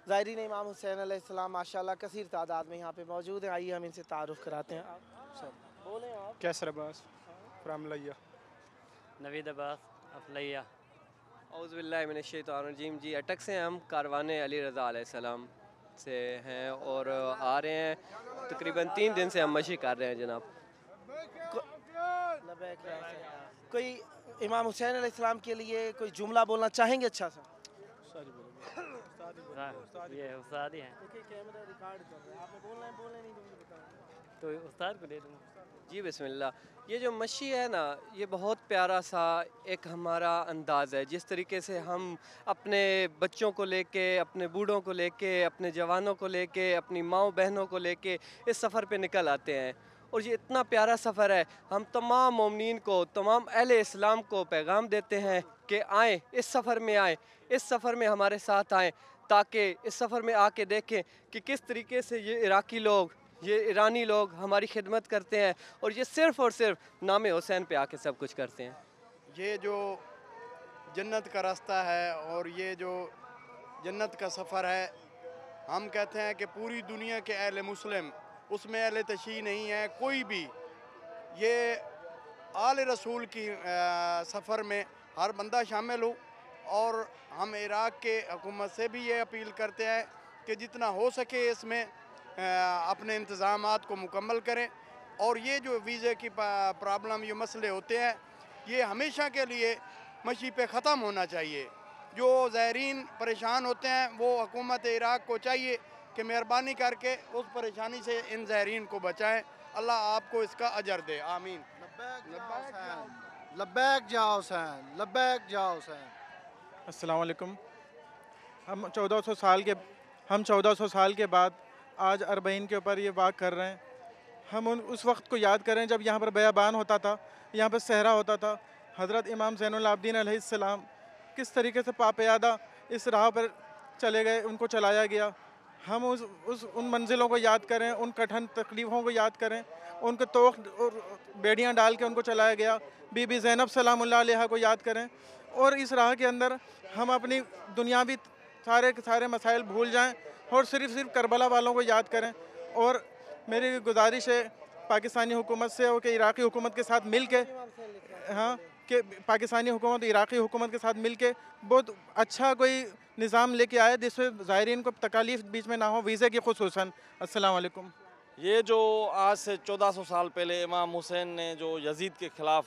ज़ायरीन इमाम हुसैन अलैहिस्सलाम माशाल्लाह कसीर तादाद में यहाँ पे मौजूद हैं। आइए हम इनसे तारुफ़ कराते हैं। आप सर बोलें आप। कैसर अब्बास फ्राम लैया। नवीद अब्बास अफलैया। औज़ुबिल्लाहिमिनश्शैतानिर्रजीम। जी अटक से हम कारवान अली रज़ा अलैहिस्सलाम से हैं और आ रहे हैं। तकरीबन 3 दिन से हम मशी कर रहे हैं जनाब। कोई इमाम हुसैन अलैहिस्सलाम के लिए कोई जुमला बोलना चाहेंगे अच्छा सा? ये उस्ताद ही हैं कैमरा रिकॉर्ड कर रहा है, आपने बोलना है, बोलना नहीं तो मुझे बताओ। तो उस्ताद को दे दूँ। जी बिस्मिल्लाह। ये जो मशी है ना, ये बहुत प्यारा सा एक हमारा अंदाज़ है। जिस तरीके से हम अपने बच्चों को लेके, अपने बूढ़ों को लेके, अपने जवानों को लेके, अपनी माओ बहनों को लेके इस सफ़र पे निकल आते हैं। और ये इतना प्यारा सफ़र है। हम तमाम मोमिनीन को, तमाम अहले इस्लाम को पैगाम देते हैं कि आएँ, इस सफ़र में आएँ, इस सफ़र में हमारे साथ आएँ, ताकि इस सफ़र में आके देखें कि किस तरीके से ये इराकी लोग, ये ईरानी लोग हमारी खिदमत करते हैं और ये सिर्फ़ और सिर्फ नाम हुसैन पे आके सब कुछ करते हैं। ये जो जन्नत का रास्ता है और ये जो जन्नत का सफ़र है, हम कहते हैं कि पूरी दुनिया के अहले मुस्लिम उसमें अहले तशी नहीं है कोई भी। ये आले रसूल की सफ़र में हर बंदा शामिल हो। और हम इराक़ के हुकूमत से भी ये अपील करते हैं कि जितना हो सके इसमें अपने इंतज़ामात को मुकम्मल करें। और ये जो वीज़े की प्रॉब्लम, ये मसले होते हैं, ये हमेशा के लिए मशी पे ख़त्म होना चाहिए। जो ज़ायरीन परेशान होते हैं वो हुकूमत इराक़ को चाहिए कि मेहरबानी करके उस परेशानी से इन ज़ायरीन को बचाएं। अल्लाह आपको इसका अजर दे, आमीन। लब्बैक जा हुसैन, लब्बैक जा हुसैन। अस्सलाम वालेकुम। हम 1400 साल के बाद आज अरबईन के ऊपर ये वाक़ कर रहे हैं। हम उस वक्त को याद करें जब यहाँ पर बयाबान होता था, यहाँ पर सहरा होता था। हज़रत इमाम ज़ैनुल आबिदीन अलैहिस्सलाम किस तरीके से पापयादा इस राह पर चले गए, उनको चलाया गया। हम उन मंजिलों को याद करें, उन कठिन तकलीफ़ों को याद करें, उनको तोख और बेड़ियाँ डाल के उनको चलाया गया। बीबी ज़ैनब सलामुल्लाह अलैहा को याद करें और इस राह के अंदर हम अपनी दुनियावी सारे के सारे मसाइल भूल जाएं और सिर्फ करबला वालों को याद करें। और मेरी गुजारिश है पाकिस्तानी हुकूमत से और कि इराक़ी हुकूमत के साथ मिल के, हाँ, कि पाकिस्तानी हुकूमत इराक़ी हुकूमत के साथ मिल के बहुत अच्छा कोई निज़ाम लेके आए जिसमें ज़ायरीन को तकालीफ बीच में ना हो, वीज़े की खुसूसन। अस्सलाम वालेकुम। ये जो आज से 1400 साल पहले इमाम हुसैन ने जो यजीद के ख़िलाफ़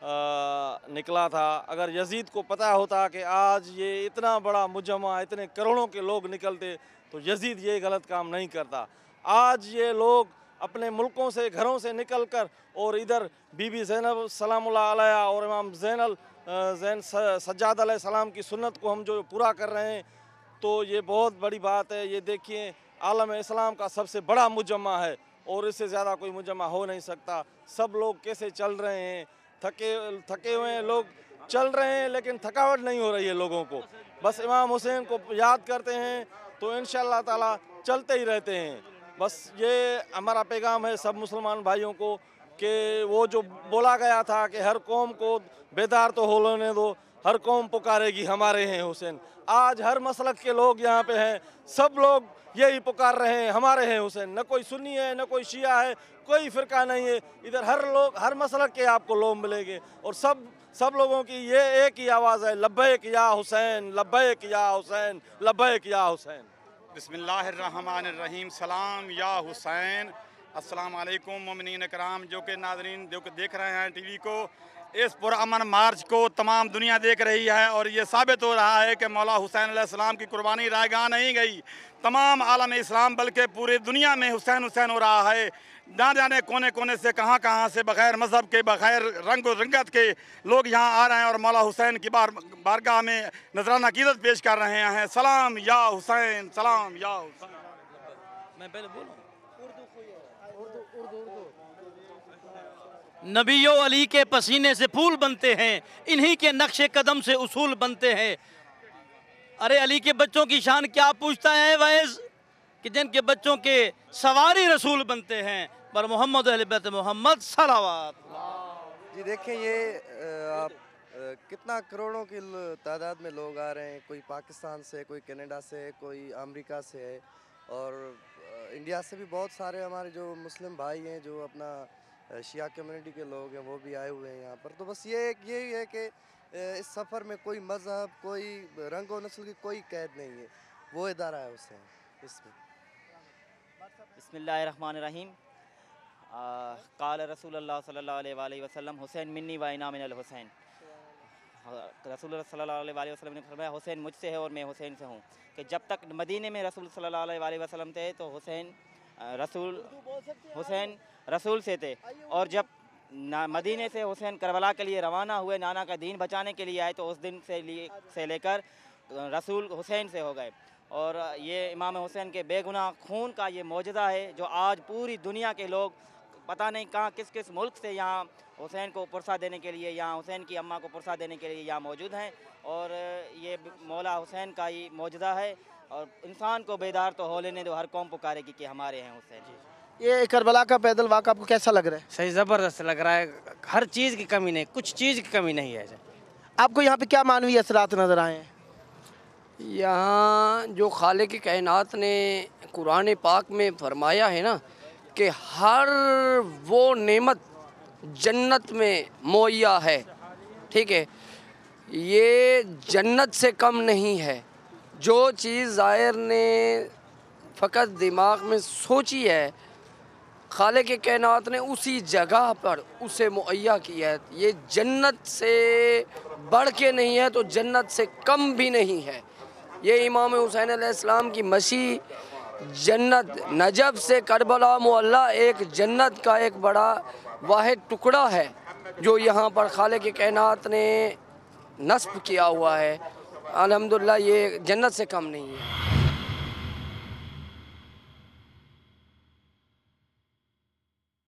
निकला था, अगर यजीद को पता होता कि आज ये इतना बड़ा मुजम्मा, इतने करोड़ों के लोग निकलते, तो यजीद ये गलत काम नहीं करता। आज ये लोग अपने मुल्कों से, घरों से निकल कर और इधर बीबी ज़ैनब सलामुल्लाह अलैहा और इमाम ज़ैन सज्जाद अलैहिस्सलाम की सुन्नत को हम जो पूरा कर रहे हैं, तो ये बहुत बड़ी बात है। ये देखिए आलम इस्लाम का सबसे बड़ा मुजम्मा है और इससे ज़्यादा कोई मुजम्मा हो नहीं सकता। सब लोग कैसे चल रहे हैं, थके हुए लोग चल रहे हैं, लेकिन थकावट नहीं हो रही है लोगों को। बस इमाम हुसैन को याद करते हैं तो इंशाअल्लाह ताला चलते ही रहते हैं। बस ये हमारा पैगाम है सब मुसलमान भाइयों को कि वो जो बोला गया था कि हर कौम को बेदार तो होने दो, हर कौम पुकारेगी हमारे हैं हुसैन। आज हर मसलक के लोग यहाँ पे हैं, सब लोग यही पुकार रहे हैं हमारे हैं हुसैन। न कोई सुन्नी है, न कोई शिया है, कोई फ़िरका नहीं है। इधर हर मसलक के आपको लोग मिलेंगे और सब लोगों की ये एक ही आवाज़ है, लब्बैक या हुसैन, लब्बैक या हुसैन, लब्बैक या हुसैन। बिस्मिल्लाहिर्रहमानिर्रहीम। सलाम या हुसैन। अस्सलाम वालेकुम मोमिनीन कराम, जो कि नाज़रीन जो कि देख रहे हैं टीवी को। इस पुरअमन मार्च को तमाम दुनिया देख रही है और ये साबित हो रहा है कि मौला हुसैन अलैहिस्सलाम की कुर्बानी रायगाह नहीं गई। तमाम आलम इस्लाम बल्कि पूरी दुनिया में हुसैन हुसैन हो रहा है। ना जाने कोने कोने से कहाँ से बग़ैर मज़हब के, बग़ैर रंग और रंगत के लोग यहाँ आ रहे हैं और मौला हुसैन की बारगाह में नजराना अक़ीदत पेश कर रहे हैं। सलाम या हुसैन, सलाम या हुसैन। मैं पहले बोलूँ नबियो अली के पसीने से फूल बनते हैं, इन्हीं के नक्शे कदम से उसूल बनते हैं। अरे अली के बच्चों की शान क्या पूछता है वैस, कि जिनके बच्चों के सवारी रसूल बनते हैं। पर मोहम्मद अहले बैत मोहम्मद सलावत। जी देखें, ये आप कितना करोड़ों की तादाद में लोग आ रहे हैं, कोई पाकिस्तान से, कोई कनाडा से, कोई अमेरिका से है और इंडिया से भी बहुत सारे हमारे जो मुस्लिम भाई हैं, जो अपना शिया कम्युनिटी के लोग हैं, वो भी आए हुए हैं यहाँ पर। तो बस यही है कि इस सफ़र में कोई मज़हब, कोई रंग व नस्ल की कोई कैद नहीं है, वो इदारा है हुसैन इसमें। बिस्मिल्लाहिर्रहमानिर्रहीम। क़ाल रसूलुल्लाह सल्लल्लाहु अलैहि वसल्लम हुसैन मिन्नी व अना मिनल हुसैन। रसूल सल्लल्लाहु अलैहि वसल्लम ने फरमाया हुसैन मुझसे है और मैं हुसैन से हूँ। कि जब तक मदीने में रसूल सल्लल्लाहु अलैहि वसल्लम थे तो हुसैन रसूल से थे, और जब मदीने से हुसैन करबला के लिए रवाना हुए, नाना का दीन बचाने के लिए आए, तो उस दिन से लेकर रसूल हुसैन से हो गए। और ये इमाम हुसैन के बेगुनाह खून का ये मौजज़ा है जो आज पूरी दुनिया के लोग पता नहीं कहाँ किस किस मुल्क से यहाँ हुसैन को पुरसा देने के लिए, यहाँ हुसैन की अम्मा को पुरसा देने के लिए यहाँ मौजूद हैं। और ये मौला हुसैन का ही मौजज़ा है, और इंसान को बेदार तो हो लेने दो, हर कौम पुकारेगी कि हमारे हैं हुसैन। ये करबला का पैदल वाक़ आपको कैसा लग रहा है? सही ज़बरदस्त लग रहा है, हर चीज़ की कमी नहीं, कुछ चीज़ की कमी नहीं है। आपको यहाँ पे क्या मानवी असरात नज़र आए हैं? यहाँ जो खालिक की कायनात ने कुरान पाक में फरमाया है ना कि हर वो नेमत जन्नत में मुहैया है, ठीक है, ये जन्नत से कम नहीं है। जो चीज़ ज़ाहिर ने फ़कत दिमाग में सोची है, खालिक की कायनात ने उसी जगह पर उसे मुहैया किया है। ये जन्नत से बढ़ के नहीं है तो जन्नत से कम भी नहीं है। ये इमाम हुसैन अलैहिस्सलाम की मसीह जन्नत नजब से करबला मोहल्ला एक जन्नत का एक बड़ा वाहिद टुकड़ा है जो यहाँ पर खालिक की कायनात ने नस्ब किया हुआ है। अल्हम्दुलिल्लाह ये जन्नत से कम नहीं है।